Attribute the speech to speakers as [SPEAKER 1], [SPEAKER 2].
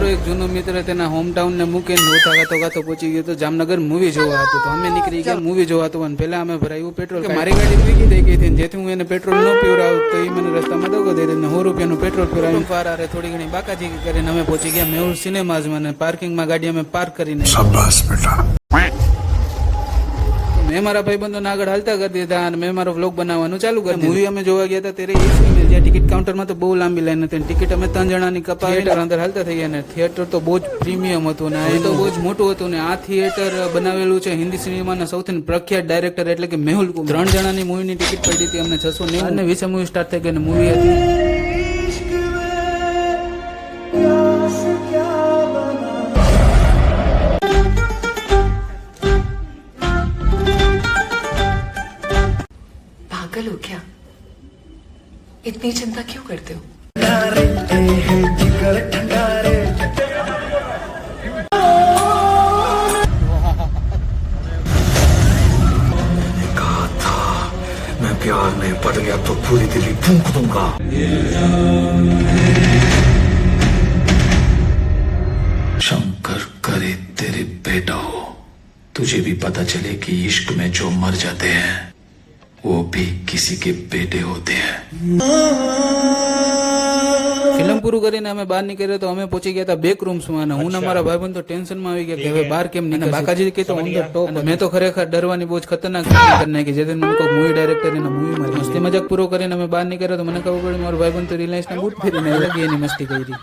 [SPEAKER 1] મારો એક જૂનો મિત્ર તેના હોમ ટાઉન ને મૂકીને ગાતો પહોંચી ગયો તો જામનગર મૂવી જોવા હતું. તો અમે નીકળી ગયા મૂવી જોવા હતું અને પેલા અમે ભરાયું પેટ્રોલ. મારી ગાડી ભેગી થઈ ગઈ હતી જેથી હું એને પેટ્રોલ ન પીવડાવ તો એ મને રસ્તામાં દગો દઈ દે. 100 રૂપિયાનું પેટ્રોલ પીવડાવ્યું. ફારારે થોડી ઘણી બાકાજી કરીને અમે પહોંચી ગયા મેહુલ સિનેમાઝમાં અને પાર્કિંગમાં ગાડી અમે પાર્ક કરીને મેં મારા ભાઈબંધોને આગળ હાલતા કરી દીધા અને મેં મારો વ્લોગ બનાવવાનું ચાલુ કર્યું. મૂવી અમે જોવા ગયા હતા ત્યારે જ્યાં ટિકિટ કાઉન્ટરમાં તો બહુ લાંબી લાઈન હતી. ટિકિટ અમે 3 જણાની કપાવી અંદર હાલતા થઈ ગયા. અને થિયેટર તો બહુ જ પ્રીમિયમ હતું ને એ તો બહુ જ મોટું હતું. ને આ થિયેટર બનાવેલું છે હિન્દી સિનેમાના સૌથી પ્રખ્યાત ડાયરેક્ટર એટલે કે મેહુલ કુમાર. 3 જણાની મૂવીની ટિકિટ પડી હતી અમને 690 અને 20 મૂવી સ્ટાર્ટ થઈ ગઈ અને મૂવી હતી
[SPEAKER 2] पागल हो क्या? इतनी चिंता क्यों करते हो?
[SPEAKER 3] कहा था मैं प्यार में पड़ गया तो पूरी दिल्ली फूंक दूंगा. शंकर करे तेरे बेटा हो, तुझे भी पता चले कि इश्क में जो मर जाते हैं वो भी किसी के बेटे होते हैं.
[SPEAKER 1] ફિલ્મ પૂરું કરીને અમે બહાર નીકળ્યા તો અમે પહોંચી ગયા હતા બેક રૂમ્સમાં. હું ને મારા ભાઈબંધ તો ટેન્શનમાં આવી ગયા કે હવે બહાર કેમ નીકળે. બાકાજી કે તો ઓન ધ ટોપ. મેં તો ખરેખર ડરવાની બહુ જ ખતરનાક કરી નાખી જેથી મને કોઈ મૂવી ડાયરેક્ટર એના મૂવી મારી મસ્તી મજાક પૂરો કરીને અમે બહાર નીકળ્યા તો મને ખબર પડી મારો ભાઈબંધ તો રિલાયન્સના બૂટ ફેરીને લગી એની મસ્તી કરી.